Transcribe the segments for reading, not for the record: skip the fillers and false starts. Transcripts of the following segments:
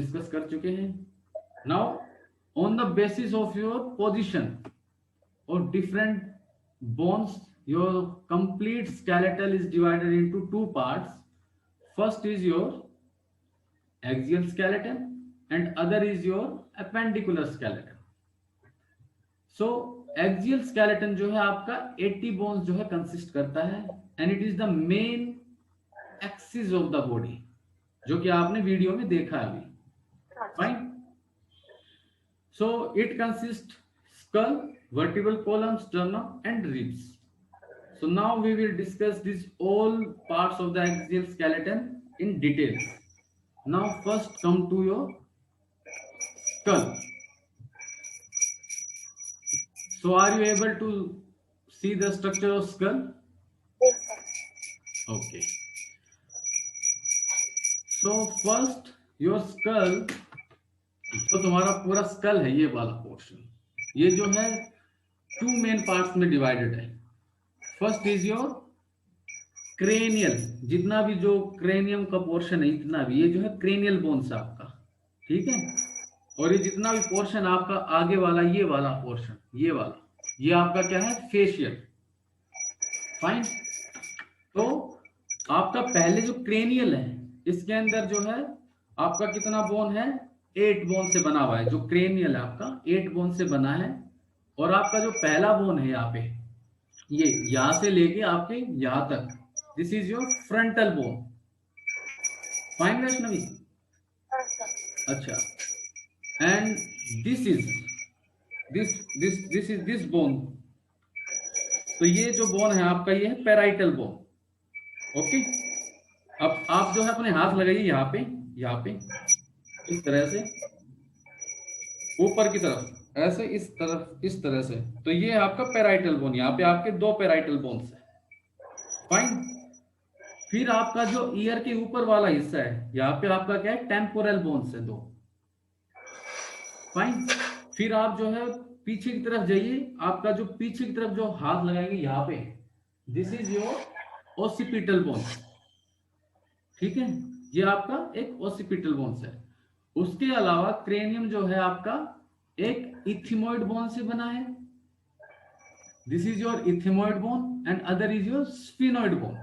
Discuss कर चुके हैं। Now on the basis of your position और different bones, your complete skeletal is divided into two parts. First is your axial skeleton and other is your appendicular skeleton. So axial skeleton जो है आपका 80 bones जो है consist करता है and it is the main axis of the body, जो कि आपने वीडियो में देखा है अभी. Fine. So it consists skull, vertebral column, sternum and ribs. So now we will discuss these all parts of the axial skeleton in details. Now first come to your skull. So are you able to see the structure of skull? Yes, sir. Okay. So first your skull, तो तुम्हारा पूरा school है ये वाला portion, ये जो है to main parts में डिवाइडेड है. फर्स्ट इज योर क्रेनियल, जितना भी जो क्रेनियम का पोर्शन है इतना भी, ये जो है क्रेनियल बोन्स आपका, ठीक है. और ये जितना भी पोर्शन आपका आगे वाला, ये वाला पोर्शन, ये वाला, ये आपका क्या है, फेशियल. फाइन. तो आपका पहले जो क्रेनियल है इसके अंदर जो है आपका कितना बोन है, 8 बोन से बना हुआ है. जो क्रेनियल है आपका 8 बोन से बना है. और आपका जो पहला बोन है यहाँ पे, ये यहां से लेके आपके यहां तक, this is your frontal bone. Fine Vaishnavi? अच्छा. And this is this bone. तो ये जो बोन है आपका, ये है पैराइटल बोन. ओके. अब आप जो है अपने हाथ लगाइए यहाँ पे इस तरह से ऊपर की तरफ, ऐसे इस तरफ, इस तरह से. तो ये आपका पैराइटल बोन, यहाँ पे आपके 2 पैराइटल बोन्स है. फाइन. फिर आपका जो ईयर के ऊपर वाला हिस्सा है, यहाँ पे आपका क्या है, टेम्पोरल बोन्स है 2. फाइन. फिर आप जो है पीछे की तरफ जाइए, आपका जो पीछे की तरफ जो हाथ लगाएंगे यहाँ पे, this is your occipital bones. ठीक है, ये आपका एक ओसिपिटल बोन्स है. उसके अलावा क्रेनियम जो है आपका एक इथिमोइड बोन से बना है. This is your ethmoid bone and other is your sphenoid bone.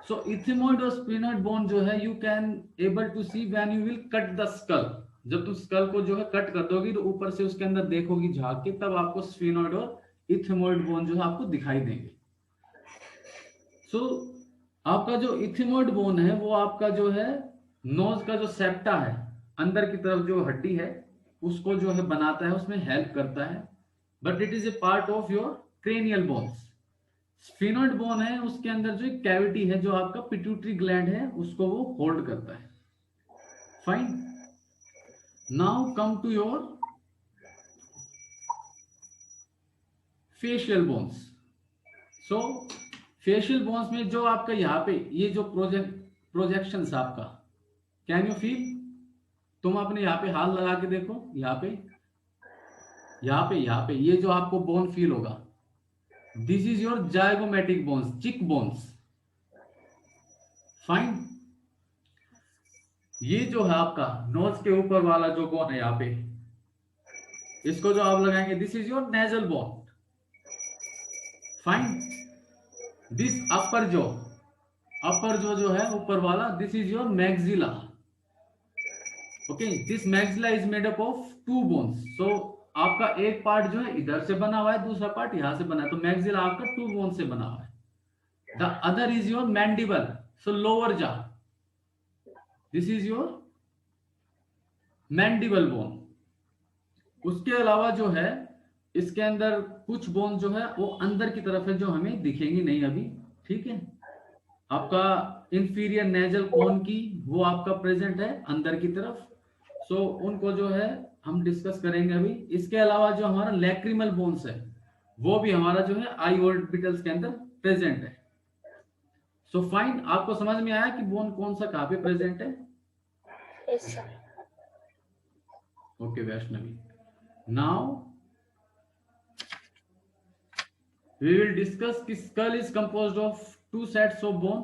So ethmoid और स्फिनोइड बोन जो है you can able to see when you will cut the skull. जब तुम स्कल को जो है कट कर दोगी तो ऊपर से उसके अंदर देखोगी झांक के, तब आपको स्फिनोइड और इथिमोइड बोन जो है आपको दिखाई देंगे. सो आपका जो इथिमोइड बोन है वो आपका जो है नोज का जो सेप्टा है, अंदर की तरफ जो हड्डी है उसको जो है बनाता है, उसमें हेल्प करता है. But it is a part of your cranial bones. Sphenoid bone है, उसके अंदर जो एक कैविटी है जो आपका पिट्यूटरी ग्लैंड है उसको वो होल्ड करता है. Fine. Now come to your facial bones. So facial bones में जो आपका यहाँ पे ये जो प्रोजेक्शन आपका, कैन यू फील? तुम अपने यहाँ पे हाथ लगा के देखो, यहाँ पे ये जो आपको बोन फील होगा, this is your zygomatic bones, चिक बोन्स. फाइन. ये जो है आपका नोज के ऊपर वाला जो बोन है यहाँ पे, इसको जो आप लगाएंगे, this is your nasal bone. Fine. This upper जो है ऊपर वाला, this is your maxilla. Okay. This maxilla is made up of 2 bones. So आपका एक पार्ट जो है इधर से बना हुआ है, दूसरा पार्ट यहां से बना है. तो मैक्सिला आपका 2 बोन से बना हुआ है. The other is your mandible. So lower jaw, this is your mandible bone. उसके अलावा जो है इसके अंदर कुछ बोन जो है वो अंदर की तरफ है, जो हमें दिखेंगी नहीं अभी. ठीक है. आपका इंफीरियर नेजल कोन की वो आपका प्रेजेंट है अंदर की तरफ. सो उनको जो है हम डिस्कस करेंगे अभी. इसके अलावा जो हमारा लैक्रिमल बोन्स है वो भी हमारा जो है आई ऑर्बिटल्स के अंदर प्रेजेंट है. So fine. आपको समझ में आया कि बोन कौन सा कहां पे प्रेजेंट है? Yes, sir. Okay Vaishnavi. Now we will discuss कि skull is composed of 2 sets of bone.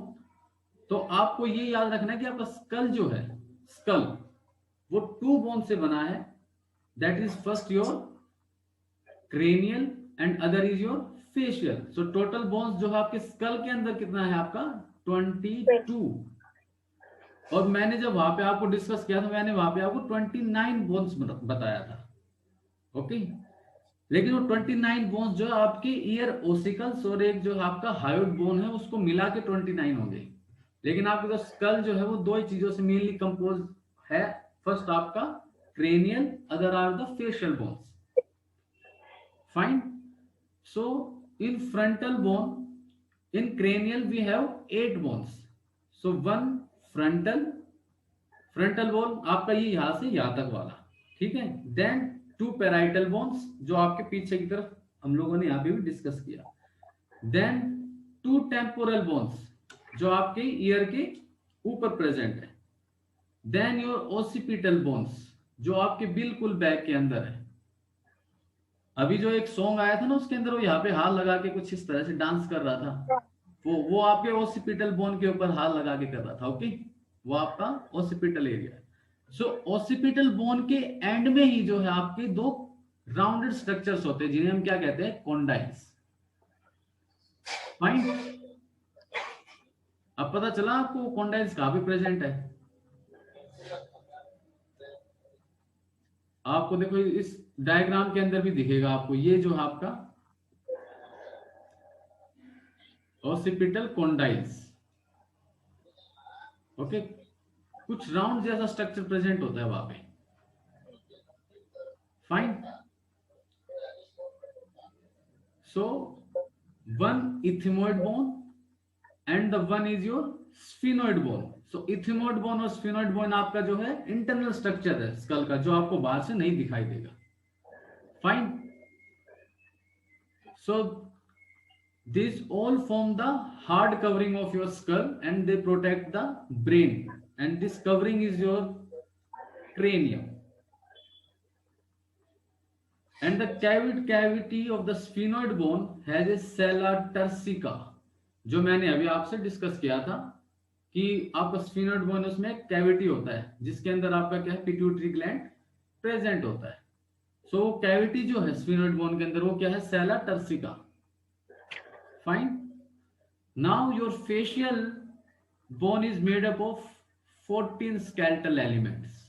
तो आपको ये याद रखना है कि आपका स्कल जो है, स्कल वो 2 बोन से बना है. That is first your cranial and other is your facial. So total bones जो है आपके स्कल के अंदर कितना है आपका 22. और मैंने जब वहां पे आपको डिस्कस किया था, मैंने वहां पे आपको 29 बोन्स बताया था. ओके. लेकिन वो 29 बोन्स जो है आपके ईयर ओसिकल्स और एक जो आपका हायोइड बोन है उसको मिला के 29 होंगे. लेकिन आपका जो स्कल जो है वो दो ही चीजों से मेनली कंपोज है. फर्स्ट आपका cranial, other are the facial bones. Fine. So in frontal bone, in cranial we have 8 bones. So one frontal bone आपका ये यहां से यहां तक वाला. ठीक है. देन 2 parietal bones जो आपके पीछे की तरफ हम लोगों ने यहां पे भी डिस्कस किया. देन 2 temporal bones जो आपके ईयर के ऊपर प्रेजेंट है. देन योर occipital bones जो आपके बिल्कुल बैक के अंदर है. अभी जो एक सॉन्ग आया था ना उसके अंदर वो यहाँ पे हाथ लगा के कुछ इस तरह से डांस कर रहा था. वो आपके ओसिपिटल बोन के ऊपर हाथ लगा के कर रहा था. ओके. वो आपका ओसिपिटल एरिया है. सो ओसिपिटल बोन के एंड में ही जो है आपके दो राउंडेड स्ट्रक्चर्स होते हैं जिन्हें हम क्या कहते हैं, कॉन्डाइल्स. फाइन. अब पता चला आपको कॉन्डाइल्स कहां पे प्रेजेंट है. आपको देखो इस डायग्राम के अंदर भी दिखेगा आपको. ये जो है आपका ओसिपिटल कॉन्डाइल्स. ओके. कुछ राउंड जैसा स्ट्रक्चर प्रेजेंट होता है वहां पे. Fine. So one ethmoid bone and the one is your sphenoid bone. So ethmoid bone और स्फिनोइड बोन आपका जो है इंटरनल स्ट्रक्चर है स्कल का, जो आपको बाहर से नहीं दिखाई देगा. Fine. So these all form the hard covering of your skull and they protect the brain, and this covering is your cranium. And the cavity of the sphenoid bone has a sella turcica. जो मैंने अभी आपसे discuss किया था कि आपका sphenoid bone उसमें cavity होता है जिसके अंदर आपका क्या है, पिट्यूटरी ग्लैंड प्रेजेंट होता है. सो कैविटी जो है स्फिनोइड बोन के अंदर वो क्या है, सेला turcica. Fine. Now your facial bone is made up of 14 skeletal elements.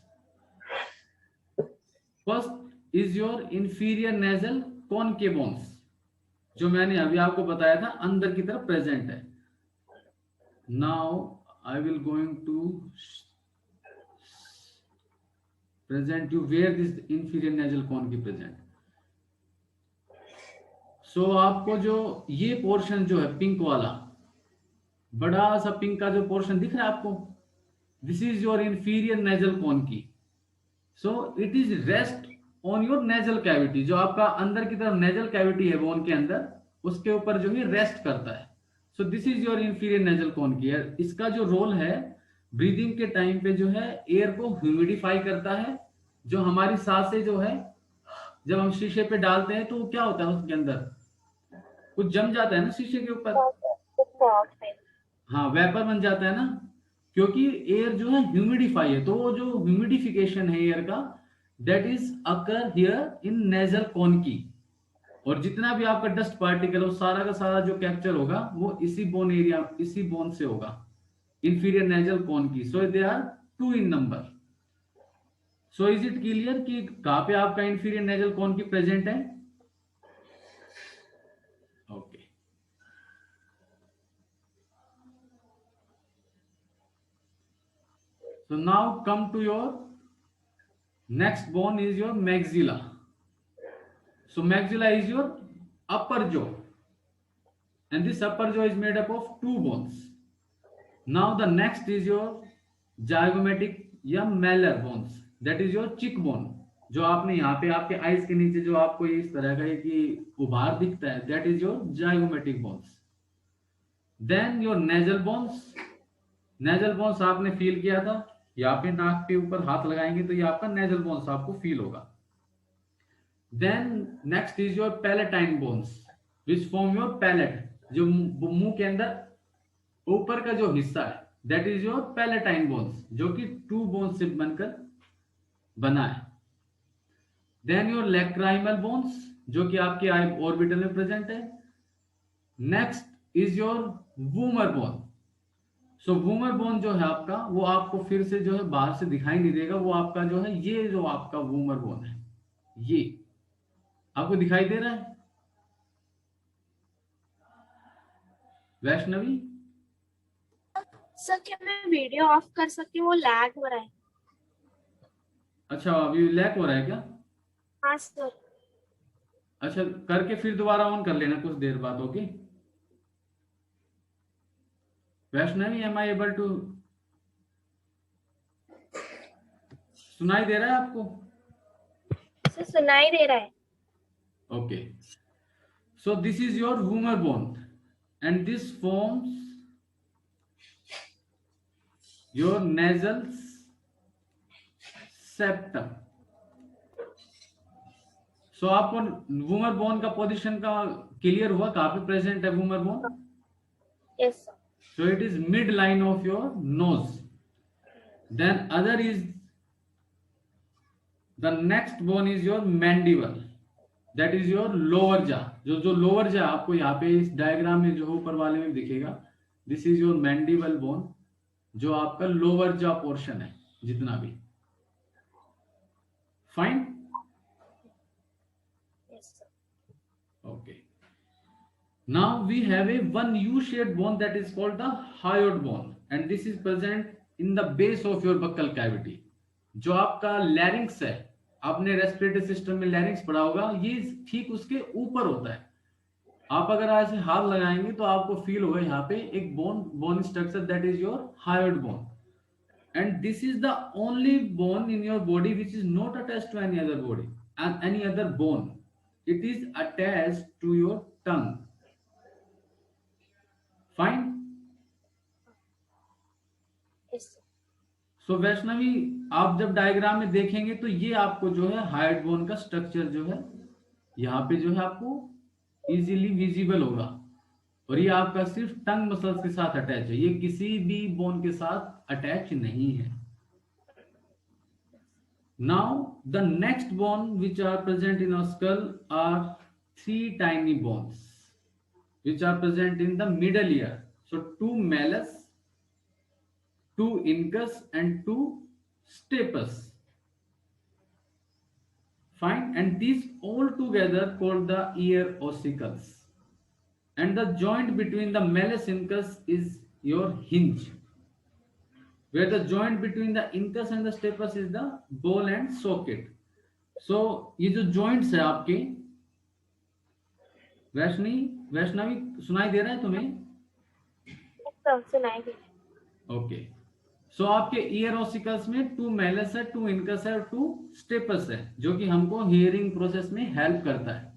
First is your inferior nasal concave bones, जो मैंने अभी आपको बताया था अंदर की तरफ प्रेजेंट है. Now I will going to present you where this inferior nasal concave present. सो आपको जो ये पोर्शन जो है पिंक वाला, बड़ा सा पिंक का जो पोर्शन दिख रहा है आपको, this is your inferior nasal conchae. So it is rest on your nasal cavity. जो आपका अंदर की तरफ नेजल कैविटी है बोन के अंदर, उसके ऊपर जो है रेस्ट करता है. So this is your inferior nasal conchae. इसका जो रोल है ब्रीदिंग के टाइम पे जो है एयर को ह्यूमिडिफाई करता है. जो हमारी सांसें जो है जब हम शीशे पे डालते हैं तो क्या होता है उसके अंदर कुछ जम जाता है ना शीशे के ऊपर. हाँ, वेपर बन जाता है ना, क्योंकि एयर जो है ह्यूमिडिफाई है. तो वो जो ह्यूमिडिफिकेशन है एयर का, that is occur here in nasal conchae. और जितना भी आपका डस्ट पार्टिकल हो सारा का सारा जो कैप्चर होगा वो इसी बोन एरिया, इसी बोन से होगा, inferior nasal conchae. So they are 2 in number. So is it clear कि कहां पे आपका इंफीरियर नेजल कॉन्की प्रेजेंट है. Okay. So now come to your next bone is your maxilla. So maxilla is your upper jaw, and this upper jaw is made up of 2 bones. Now the next is your zygomatic या malar bones, that is your cheek bone. जो आपने यहाँ पे आपके eyes के नीचे जो आपको इस तरह का कि उभार दिखता है, that is your zygomatic bones. Then your nasal bones. Nasal bones आपने फील किया था, यहाँ पे नाक के ऊपर हाथ लगाएंगे तो ये आपका नेजल बोन्स आपको फील होगा. Then next is your palatine bones which form your palate. जो मुंह के अंदर ऊपर का जो हिस्सा है that is your palatine bones, जो कि 2 बोन्स से बनकर बना है। देन योर लैक्राइमल बोन्स, जो कि आपके आई ऑर्बिटल में प्रेजेंट है। Next is your vomer bone. So vomer bone जो है आपका, वो आपको फिर से जो है बाहर से दिखाई नहीं देगा, वो आपका जो है, ये जो आपका वूमर बोन है, ये आपको दिखाई दे रहा है वैष्णवी? सर क्या मैं वीडियो ऑफ कर सकती हूँ? वो लैग हो रहा है। अच्छा, अभी लैग हो रहा है क्या? हाँ सर। अच्छा, करके फिर दोबारा ऑन कर लेना कुछ देर बाद। Okay Vaishnavi, am I able to, सुनाई दे रहा है आपको? सर सुनाई दे रहा है। Okay, so this is your vomer bone and this forms your nasal septum. So आपको वूमर बोन का पोजीशन का क्लियर हुआ, कहां पे प्रेजेंट है vomer bone? Yes sir. So it is midline of your nose. Then other is the next bone is your mandible. That is your lower jaw. जो lower jaw आपको यहाँ पे इस डायग्राम में जो ऊपर वाले में दिखेगा, this is your mandible bone, जो आपका lower jaw portion है जितना भी। Fine? Yes sir. Okay. Now we have a one U-shaped bone that is called the hyoid bone, and this is present in the base of your buccal cavity. जो आपका larynx है, आपने respiratory system में larynx पढ़ा होगा, ये ठीक उसके ऊपर होता है। आप अगर ऐसे हाथ लगाएंगे तो आपको फील होगा यहाँ पे एक bone structure, that is your hyoid bone, and this is the only bone in your body which is not attached to any other body and any other bone. It is attached to your tongue. Fine? Yes sir. So Vaishnavi, आप जब diagram में देखेंगे तो ये आपको जो है hide bone का स्ट्रक्चर जो है यहाँ पे जो है आपको इजीली विजिबल होगा, और ये आपका सिर्फ टंग मसल्स के साथ अटैच है, ये किसी भी बोन के साथ अटैच नहीं है। Now the next bone which are present in our skull are 3 tiny bones which are present in the middle ear. So 2 malleus, 2 incus and 2 stapes. Fine, and these all together called the ear ossicles. And the joint between the malleus incus is your hinge, where the joint between the incus and the stapes is the ball and socket. So ये जो joints है आपके, वैष्णवी सुनाई दे रहा है तुम्हें? Sir सुनाई दे रहा है। ओके, सो आपके ईयर ऑसिकल्स में 2 मैलस है, 2 इनकस है और 2 स्टेपस है, जो कि हमको हियरिंग प्रोसेस में हेल्प करता है।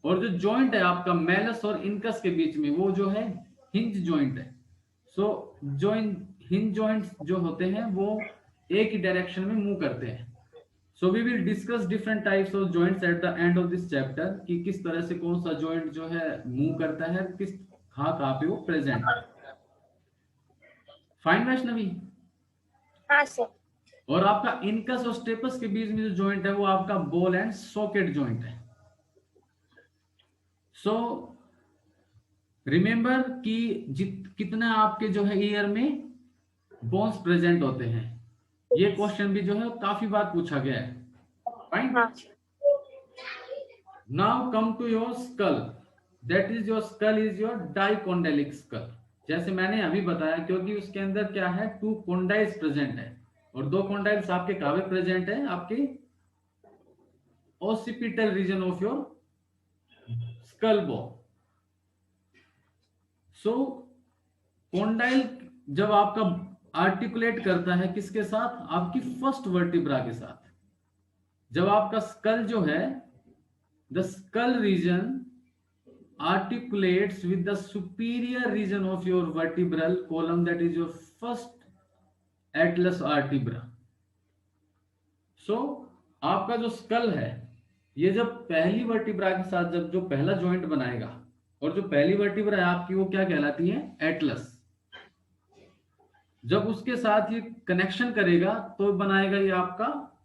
और जो जॉइंट है आपका मैलस और इनकस के बीच में, वो जो है हिंज जॉइंट है। सो हिंज जॉइंट्स जो होते हैं वो एक ही डायरेक्शन में मूव करते हैं। So we will discuss different types of joints at the end of this chapter, कि किस तरह से कौन सा जॉइंट जो है मूव करता है, किस कहाँ पे वो प्रेजेंट है। फाइन वैष्णवी? हाँ सर। और आपका इनकस और स्टेपस के बीच में जो जॉइंट है वो आपका बॉल एंड सॉकेट जॉइंट है। सो रिमेंबर कि कितना आपके जो है ईयर में बोन्स प्रेजेंट होते हैं, ये क्वेश्चन भी जो है काफी बार पूछा गया है। Fine? Now come to your skull, that is your skull is your dicondylic skull. जैसे मैंने अभी बताया, क्योंकि उसके अंदर क्या है, 2 कॉन्डाइल्स प्रेजेंट है, और 2 कॉन्डाइल्स आपके कहाँ पे प्रेजेंट है, आपके occipital region of your skull bone. So condyle जब आपका आर्टिकुलेट करता है किसके साथ, आपकी फर्स्ट वर्टिब्रा के साथ। जब आपका स्कल जो है, the skull reason articulates with the superior region of your vertebral column, that is your first atlas vertebra. So आपका जो स्कल है, ये जब पहली वर्टिब्रा के साथ जब जो पहला जॉइंट बनाएगा, और जो पहली वर्टिब्रा है आपकी वो क्या कहलाती है, एटलस। जब उसके साथ ये कनेक्शन करेगा तो बनाएगा ये आपका